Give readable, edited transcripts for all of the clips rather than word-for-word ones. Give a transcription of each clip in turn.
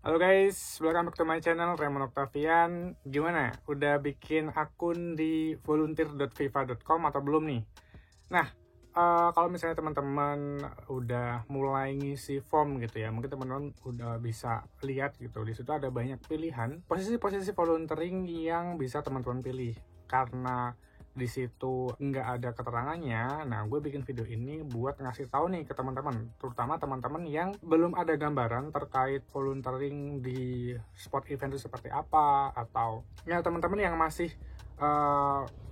Halo guys, welcome back to my channel, Raymond Octavian. Gimana? Udah bikin akun di volunteer.fifa.com atau belum nih? Nah, kalau misalnya teman-teman udah mulai ngisi form gitu ya, mungkin teman-teman udah bisa lihat gitu. Di situ ada banyak pilihan posisi-posisi volunteering yang bisa teman-teman pilih. Karena di situ nggak ada keterangannya, nah gue bikin video ini buat ngasih tahu nih ke teman-teman, terutama teman-teman yang belum ada gambaran terkait volunteering di sport event itu seperti apa, atau ya teman-teman yang masih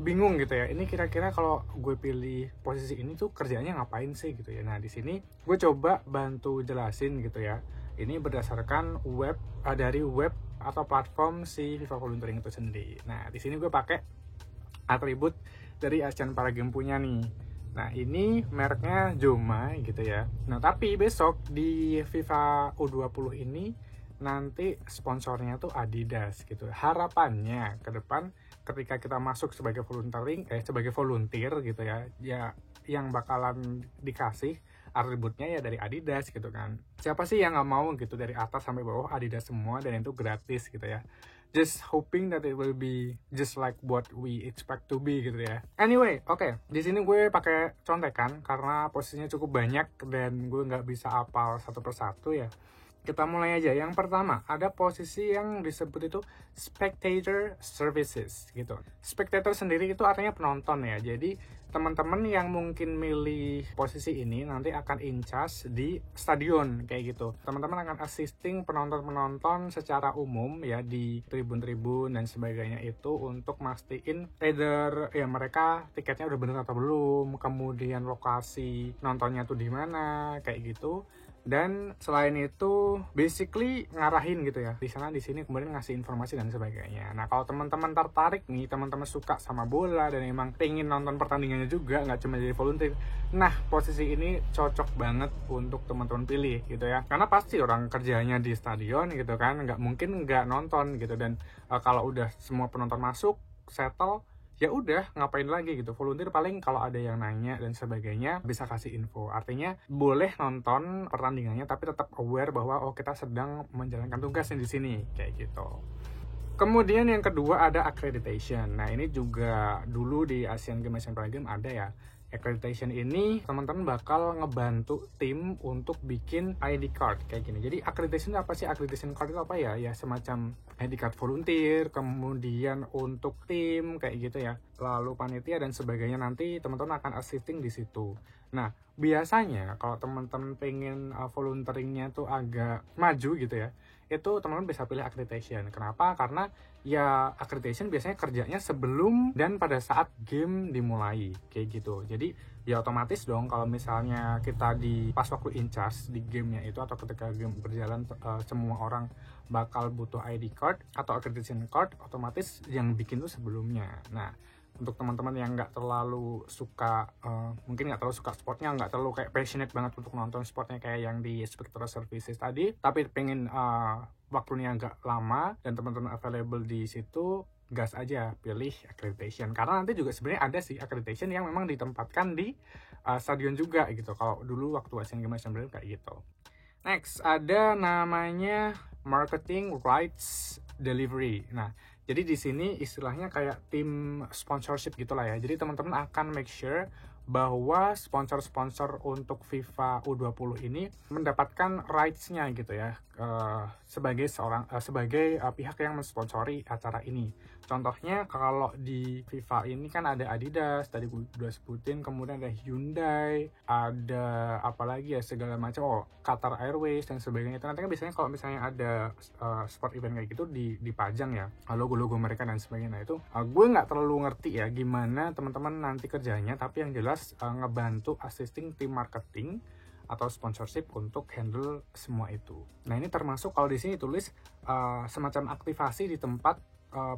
bingung gitu ya, ini kira-kira kalau gue pilih posisi ini tuh kerjanya ngapain sih gitu ya. Nah di sini gue coba bantu jelasin gitu ya. Ini berdasarkan dari web atau platform si FIFA Volunteering itu sendiri. Nah di sini gue pakai atribut dari Asian Para Games punya nih. Nah ini mereknya Joma gitu ya. Nah tapi besok di FIFA U20 ini nanti sponsornya tuh Adidas gitu. Harapannya ke depan ketika kita masuk sebagai volunteer gitu ya, yang bakalan dikasih atributnya ya dari Adidas gitu kan. Siapa sih yang nggak mau gitu, dari atas sampai bawah Adidas semua, dan itu gratis gitu ya. Just hoping that it will be just like what we expect to be gitu ya. Anyway, oke. Di sini gue pakai contekan karena posisinya cukup banyak dan gue nggak bisa hafal satu persatu ya. Kita mulai aja. Yang pertama, ada posisi yang disebut itu spectator services gitu. Spectator sendiri itu artinya penonton ya. Jadi teman-teman yang mungkin milih posisi ini nanti akan in charge di stadion kayak gitu. Teman-teman akan assisting penonton-penonton secara umum ya di tribun-tribun dan sebagainya itu untuk mastiin either ya mereka tiketnya udah bener atau belum, kemudian lokasi nontonnya tuh di mana kayak gitu. Dan selain itu basically ngarahin gitu ya, di sana di sini, kemudian ngasih informasi dan sebagainya. Nah kalau teman-teman tertarik nih, teman-teman suka sama bola dan emang pengen nonton pertandingannya juga, nggak cuma jadi volunteer, nah posisi ini cocok banget untuk teman-teman pilih gitu ya. Karena pasti orang kerjanya di stadion gitu kan, nggak mungkin nggak nonton gitu. Dan kalau udah semua penonton masuk settle, ya udah ngapain lagi gitu. Volunteer paling kalau ada yang nanya dan sebagainya bisa kasih info. Artinya boleh nonton pertandingannya tapi tetap aware bahwa oh kita sedang menjalankan tugas di sini kayak gitu. Kemudian yang kedua ada accreditation. Nah ini juga dulu di Asian Games ada ya. Accreditation ini teman-teman bakal ngebantu tim untuk bikin ID card kayak gini. Jadi accreditation apa sih? Accreditation card itu apa ya? Ya semacam ID card volunteer, kemudian untuk tim kayak gitu ya. Lalu panitia dan sebagainya, nanti teman-teman akan assisting di situ. Nah, biasanya kalau teman-teman pengen volunteeringnya tuh agak maju gitu ya, itu teman-teman bisa pilih accreditation. Kenapa? Karena ya accreditation biasanya kerjanya sebelum dan pada saat game dimulai kayak gitu. Jadi ya otomatis dong kalau misalnya kita di pas waktu in charge di gamenya itu atau ketika game berjalan, semua orang bakal butuh ID card atau accreditation card, otomatis yang bikin tuh sebelumnya. Nah untuk teman-teman yang nggak terlalu suka, mungkin nggak terlalu suka sportnya, nggak terlalu kayak passionate banget untuk nonton sportnya kayak yang di Spectator Services tadi, tapi pengen waktunya agak lama dan teman-teman available di situ, gas aja pilih accreditation. Karena nanti juga sebenarnya ada sih accreditation yang memang ditempatkan di stadion juga gitu. Kalau dulu waktu Asian Games kayak gitu. Next ada namanya marketing rights delivery. Nah, jadi di sini istilahnya kayak tim sponsorship gitulah ya. Jadi teman-teman akan make sure bahwa sponsor-sponsor untuk FIFA U20 ini mendapatkan rights-nya gitu ya, sebagai pihak yang mensponsori acara ini. Contohnya kalau di FIFA ini kan ada Adidas, tadi gue udah sebutin, kemudian ada Hyundai, ada apalagi ya segala macam, Qatar Airways dan sebagainya. Itu nanti kan biasanya kalau misalnya ada sport event kayak gitu dipajang ya logo-logo mereka dan sebagainya. Nah itu gue nggak terlalu ngerti ya gimana teman-teman nanti kerjanya, tapi yang jelas ngebantu assisting tim marketing atau sponsorship untuk handle semua itu. Nah ini termasuk kalau di sini tulis semacam aktivasi di tempat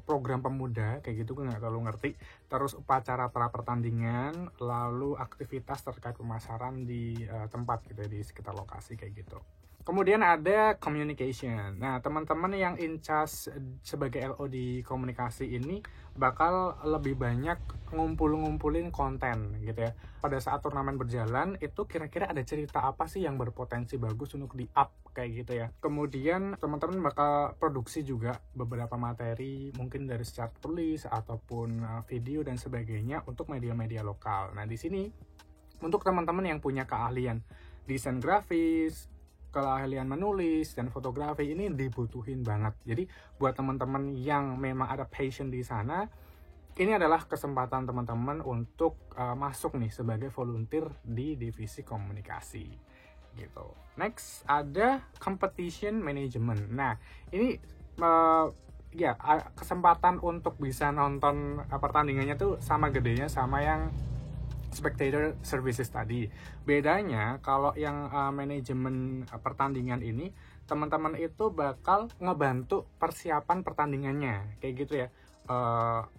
program pemuda kayak gitu, gue nggak terlalu ngerti. Terus upacara pra pertandingan, lalu aktivitas terkait pemasaran di tempat gitu ya, di sekitar lokasi kayak gitu. Kemudian ada communication. Nah, teman-teman yang in charge sebagai LO di komunikasi ini bakal lebih banyak ngumpulin konten gitu ya. Pada saat turnamen berjalan, itu kira-kira ada cerita apa sih yang berpotensi bagus untuk di-up kayak gitu ya. Kemudian teman-teman bakal produksi juga beberapa materi mungkin dari secara tulis ataupun video dan sebagainya untuk media-media lokal. Nah, di sini untuk teman-teman yang punya keahlian desain grafis, keahlian menulis dan fotografi ini dibutuhin banget. Jadi buat teman-teman yang memang ada passion di sana, ini adalah kesempatan teman-teman untuk masuk nih sebagai volunteer di divisi komunikasi gitu. Next ada competition management. Nah, ini ya kesempatan untuk bisa nonton pertandingannya tuh sama gedenya sama yang spectator services tadi. Bedanya kalau yang manajemen pertandingan ini, teman-teman itu bakal ngebantu persiapan pertandingannya kayak gitu ya.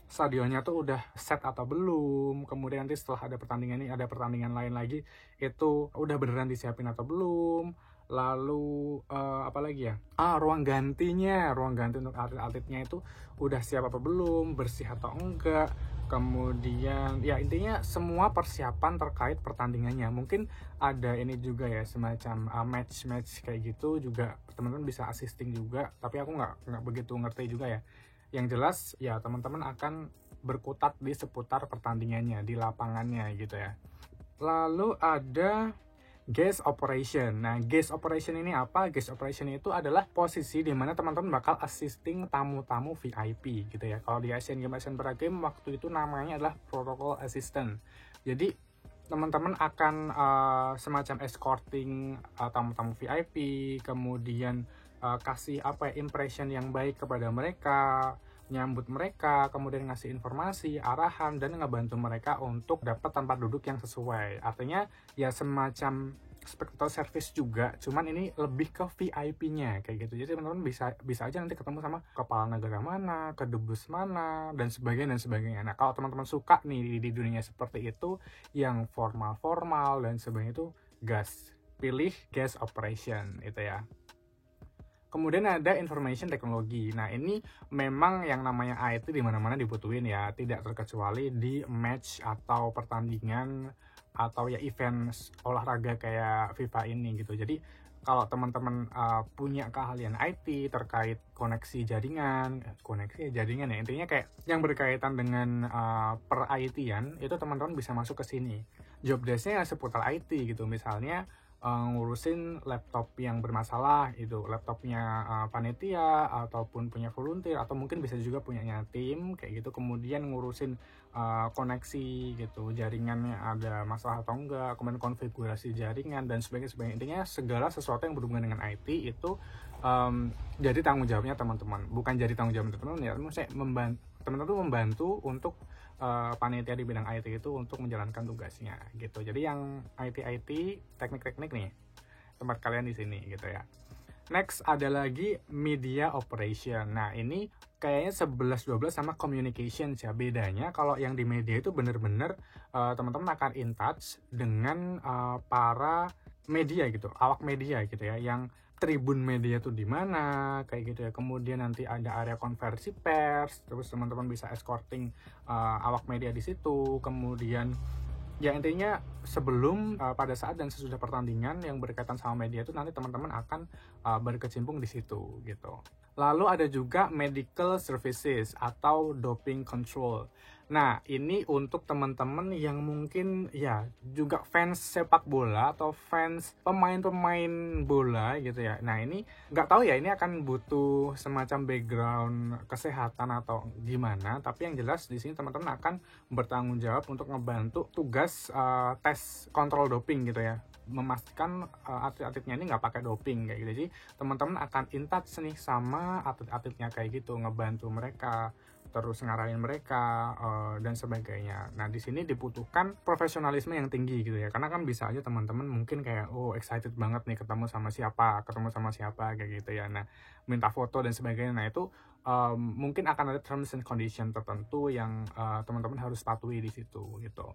Stadionnya tuh udah set atau belum, kemudian nanti setelah ada pertandingan ini ada pertandingan lain lagi, itu udah beneran disiapin atau belum. Lalu apa lagi ya, ruang ganti untuk atlet-atletnya itu udah siap apa belum, bersih atau enggak. Kemudian ya intinya semua persiapan terkait pertandingannya. Mungkin ada ini juga ya, semacam match kayak gitu juga teman-teman bisa assisting juga, tapi aku nggak begitu ngerti juga ya. Yang jelas ya teman-teman akan berkutat di seputar pertandingannya, di lapangannya gitu ya. Lalu ada guest operation. Nah, guest operation ini apa? Guest operation itu adalah posisi di mana teman-teman bakal assisting tamu-tamu VIP gitu ya. Kalau di Asian Games Asian Para Games waktu itu namanya adalah protocol assistant. Jadi teman-teman akan semacam escorting tamu-tamu VIP, kemudian kasih impression yang baik kepada mereka, nyambut mereka, kemudian ngasih informasi, arahan, dan ngebantu mereka untuk dapat tempat duduk yang sesuai. Artinya ya semacam spectator service juga, cuman ini lebih ke VIP-nya kayak gitu. Jadi teman-teman bisa aja nanti ketemu sama kepala negara mana, kedubes mana, dan sebagainya. Nah, kalau teman-teman suka nih di dunia seperti itu, yang formal dan sebagainya itu pilih guest operation itu ya. Kemudian ada information technology. Nah, ini memang yang namanya IT di mana-mana dibutuhin ya, tidak terkecuali di match atau pertandingan atau ya event olahraga kayak FIFA ini gitu. Jadi kalau teman-teman punya keahlian IT terkait koneksi jaringan ya intinya kayak yang berkaitan dengan per IT-an, itu teman-teman bisa masuk ke sini. Job desk-nya seputar IT gitu. Misalnya ngurusin laptop yang bermasalah, itu laptopnya panitia ataupun punya volunteer, atau mungkin bisa juga punyanya tim kayak gitu. Kemudian ngurusin koneksi gitu, jaringannya ada masalah atau enggak, kemudian konfigurasi jaringan dan sebagainya. Intinya segala sesuatu yang berhubungan dengan IT itu jadi tanggung jawabnya teman-teman, bukan jadi tanggung jawab teman-teman ya, teman-teman membantu untuk panitia di bidang IT itu untuk menjalankan tugasnya gitu. Jadi yang IT teknik-teknik nih tempat kalian di sini gitu ya. Next ada lagi media operation. Nah, ini kayaknya 11-12 sama communication ya. Bedanya kalau yang di media itu bener-bener teman-teman akan in touch dengan para media gitu, awak media gitu ya, yang tribun media tuh di mana kayak gitu ya. Kemudian nanti ada area konversi pers, terus teman-teman bisa escorting awak media di situ. Kemudian ya intinya sebelum, pada saat dan sesudah pertandingan yang berkaitan sama media itu nanti teman-teman akan berkecimpung di situ gitu. Lalu ada juga medical services atau doping control. Nah, ini untuk teman-teman yang mungkin ya juga fans sepak bola atau fans pemain-pemain bola gitu ya. Nah, ini nggak tahu ya, ini akan butuh semacam background kesehatan atau gimana, tapi yang jelas di sini teman-teman akan bertanggung jawab untuk ngebantu tugas tes kontrol doping gitu ya, memastikan atlet-atletnya ini nggak pakai doping kayak gitu. Jadi teman-teman akan in touch nih sama atlet-atletnya kayak gitu, ngebantu mereka, terus ngarahin mereka dan sebagainya. Nah, di sini dibutuhkan profesionalisme yang tinggi gitu ya, karena kan bisa aja teman-teman mungkin kayak excited banget nih ketemu sama siapa kayak gitu ya. Nah, minta foto dan sebagainya. Nah, itu mungkin akan ada terms and condition tertentu yang teman-teman harus patuhi di situ gitu.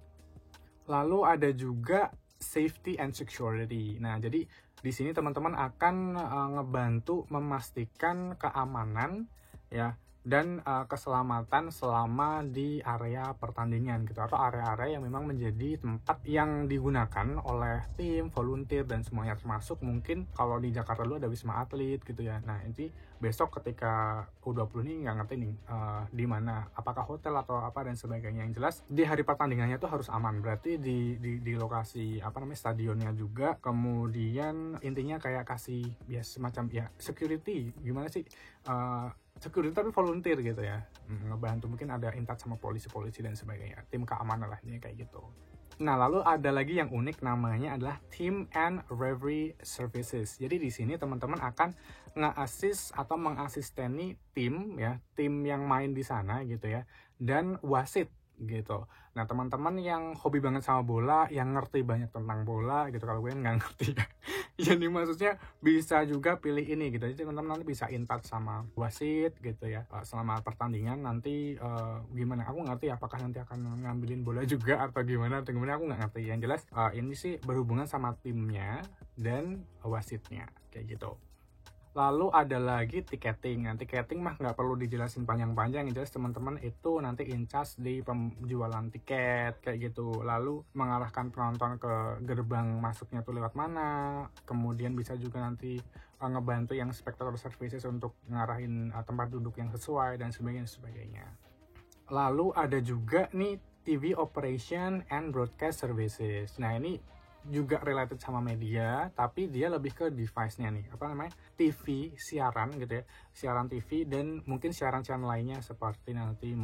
Lalu ada juga safety and security. Nah, jadi di sini teman-teman akan ngebantu memastikan keamanan ya dan keselamatan selama di area pertandingan gitu, atau area-area yang memang menjadi tempat yang digunakan oleh tim, volunteer dan semuanya, termasuk mungkin kalau di Jakarta dulu ada Wisma Atlet gitu ya. Nah, ini besok ketika U20 ini nggak ngerti nih di mana, apakah hotel atau apa dan sebagainya. Yang jelas di hari pertandingannya tuh harus aman, berarti di lokasi stadionnya juga. Kemudian intinya kayak kasih ya semacam ya security, gimana sih, security tapi volunteer gitu ya, ngebantu, mungkin ada in touch sama polisi dan sebagainya, tim keamanan lah ini kayak gitu. Nah, lalu ada lagi yang unik, namanya adalah Team and Referee Services. Jadi di sini teman-teman akan nge-assist atau mengasisteni tim ya, tim yang main di sana gitu ya, dan wasit gitu. Nah, teman-teman yang hobi banget sama bola, yang ngerti banyak tentang bola gitu, kalau gue nggak ngerti ya. Jadi maksudnya bisa juga pilih ini gitu. Jadi teman-teman nanti bisa in touch sama wasit gitu ya. Selama pertandingan nanti gimana? Aku ngerti apakah nanti akan ngambilin bola juga atau gimana aku nggak ngerti. Yang jelas ini sih berhubungan sama timnya dan wasitnya kayak gitu. Lalu ada lagi tiketing. Nah, tiketing mah nggak perlu dijelasin panjang-panjang, yang jelas teman-teman itu nanti in charge di penjualan tiket kayak gitu. Lalu mengarahkan penonton ke gerbang masuknya tuh lewat mana. Kemudian bisa juga nanti ngebantu yang spectator services untuk ngarahin tempat duduk yang sesuai dan sebagainya. Lalu ada juga nih TV Operation and Broadcast Services. Nah, ini juga related sama media, tapi dia lebih ke device-nya nih, TV, siaran gitu ya, siaran TV dan mungkin siaran-siaran lainnya seperti nanti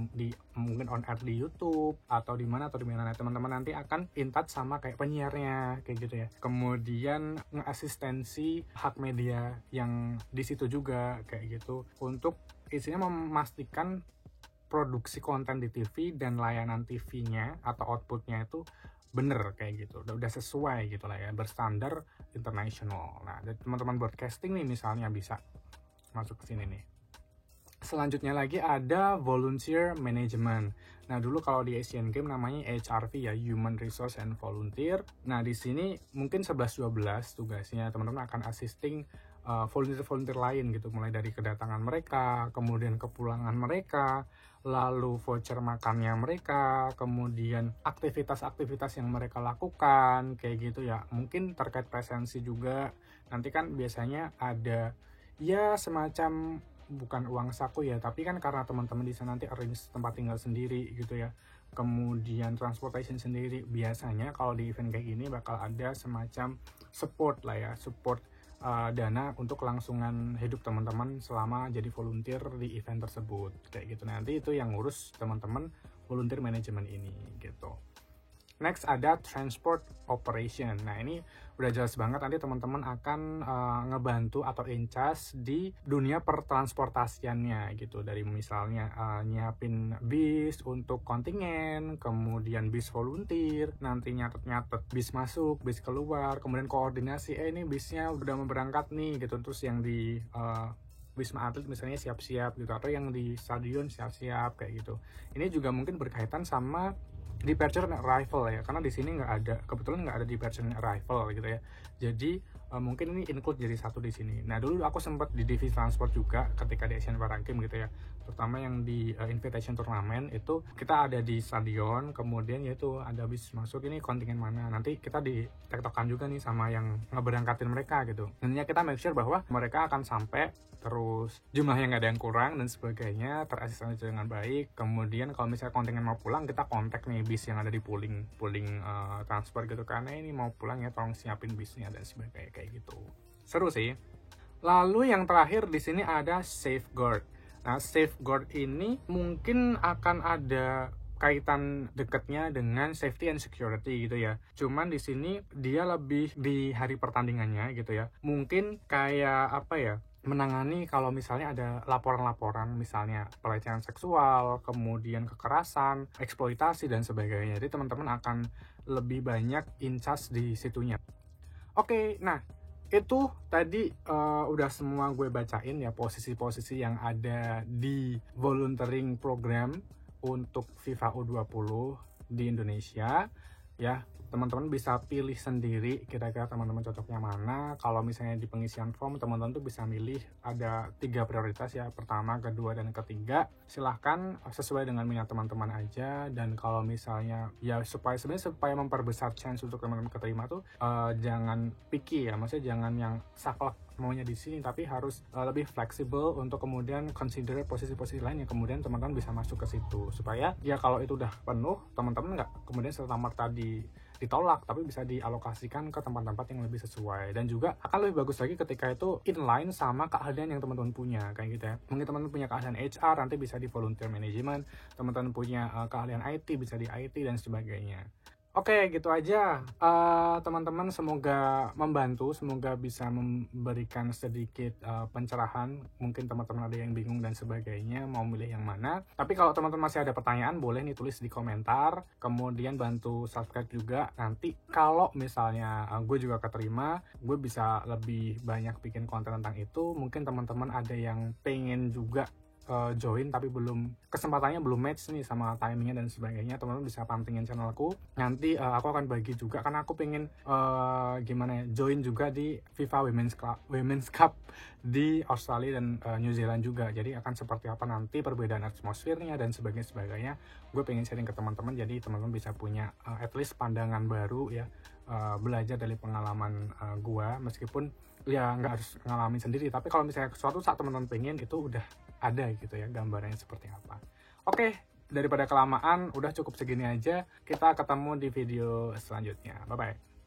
mungkin on air di YouTube atau di mana teman-teman nanti akan in touch sama kayak penyiarnya kayak gitu ya. Kemudian ngeasistensi hak media yang di situ juga kayak gitu, untuk isinya memastikan produksi konten di TV dan layanan TV-nya atau outputnya itu bener kayak gitu, udah sesuai gitu lah ya, berstandar internasional. Nah, teman-teman broadcasting nih misalnya bisa masuk ke sini nih. Selanjutnya lagi ada volunteer management. Nah, dulu kalau di Asian Games namanya HRV ya, Human Resource and Volunteer. Nah, di sini mungkin 11-12 tugasnya, teman-teman akan assisting volunteer lain gitu, mulai dari kedatangan mereka, kemudian kepulangan mereka, lalu voucher makannya mereka, kemudian aktivitas-aktivitas yang mereka lakukan kayak gitu ya. Mungkin terkait presensi juga, nanti kan biasanya ada ya semacam bukan uang saku ya, tapi kan karena teman-teman di sana nanti arrange tempat tinggal sendiri gitu ya, kemudian transportation sendiri. Biasanya kalau di event kayak gini bakal ada semacam support lah ya, support dana untuk kelangsungan hidup teman-teman selama jadi volunteer di event tersebut kayak gitu. Nanti itu yang ngurus teman-teman volunteer management ini gitu. Next ada transport operation. Nah, ini udah jelas banget, nanti teman-teman akan ngebantu atau in charge di dunia pertransportasiannya gitu, dari misalnya nyiapin bis untuk kontingen, kemudian bis volunteer, nanti nyatet bis masuk, bis keluar, kemudian koordinasi ini bisnya udah mau berangkat nih gitu, terus yang di Wisma Atlet misalnya siap-siap gitu, atau yang di stadion siap-siap kayak gitu. Ini juga mungkin berkaitan sama departure and arrival ya, karena di sini kebetulan nggak ada departure and arrival gitu ya. Jadi mungkin ini include jadi satu di sini. Nah, dulu aku sempat di divisi transport juga ketika di Asian Para Games gitu ya, terutama yang di invitation turnamen itu kita ada di stadion, kemudian yaitu ada bis masuk, ini kontingen mana, nanti kita ditektokan juga nih sama yang ngeberangkatin mereka gitu. Nantinya kita make sure bahwa mereka akan sampai, terus jumlahnya nggak ada yang kurang dan sebagainya, terasistensi dengan baik. Kemudian kalau misalnya kontingen mau pulang, kita kontak nih bis yang ada di pooling transport gitu, karena ini mau pulang ya, tolong siapin bisnya dan sebagainya kayak gitu. Seru sih. Lalu yang terakhir di sini ada safeguard. Nah, safeguard ini mungkin akan ada kaitan dekatnya dengan safety and security gitu ya. Cuman di sini dia lebih di hari pertandingannya gitu ya. Mungkin kayak menangani kalau misalnya ada laporan-laporan misalnya pelecehan seksual, kemudian kekerasan, eksploitasi dan sebagainya. Jadi teman-teman akan lebih banyak in charge di situnya. Oke, nah itu tadi udah semua gue bacain ya, posisi-posisi yang ada di volunteering program untuk FIFA U20 di Indonesia ya. teman-teman bisa pilih sendiri kira-kira teman-teman cocoknya mana. Kalau misalnya di pengisian form, teman-teman tuh bisa milih ada 3 prioritas ya, pertama, kedua, dan ketiga. Silahkan sesuai dengan minat teman-teman aja. Dan kalau misalnya ya supaya memperbesar chance untuk teman-teman keterima tuh jangan picky ya, maksudnya jangan yang saklek maunya di sini, tapi harus lebih fleksibel untuk kemudian consider posisi-posisi lain yang kemudian teman-teman bisa masuk ke situ, supaya ya kalau itu udah penuh, teman-teman nggak kemudian serta-merta ditolak, tapi bisa dialokasikan ke tempat-tempat yang lebih sesuai. Dan juga akan lebih bagus lagi ketika itu inline sama keahlian yang teman-teman punya, kayak gitu ya. Mungkin teman-teman punya keahlian HR, nanti bisa di volunteer management. Teman-teman punya keahlian IT, bisa di IT dan sebagainya. Oke, gitu aja. Teman-teman, semoga membantu, semoga bisa memberikan sedikit pencerahan. Mungkin teman-teman ada yang bingung dan sebagainya, mau milih yang mana. Tapi kalau teman-teman masih ada pertanyaan, boleh nih tulis di komentar. Kemudian bantu subscribe juga. Nanti kalau misalnya gue juga keterima, gue bisa lebih banyak bikin konten tentang itu. Mungkin teman-teman ada yang pengen juga join tapi kesempatannya belum match nih sama timingnya dan sebagainya, teman-teman bisa pantengin channelku. Nanti aku akan bagi juga, karena aku pengen join juga di FIFA Women's Cup di Australia dan New Zealand juga. Jadi akan seperti apa nanti perbedaan atmosfernya dan sebagainya, gue pengen sharing ke teman-teman, jadi teman-teman bisa punya at least pandangan baru ya, belajar dari pengalaman gue, meskipun ya nggak harus ngalamin sendiri, tapi kalau misalnya suatu saat teman-teman pengen, itu udah ada gitu ya gambarannya seperti apa. Oke, daripada kelamaan, udah cukup segini aja. Kita ketemu di video selanjutnya. Bye-bye.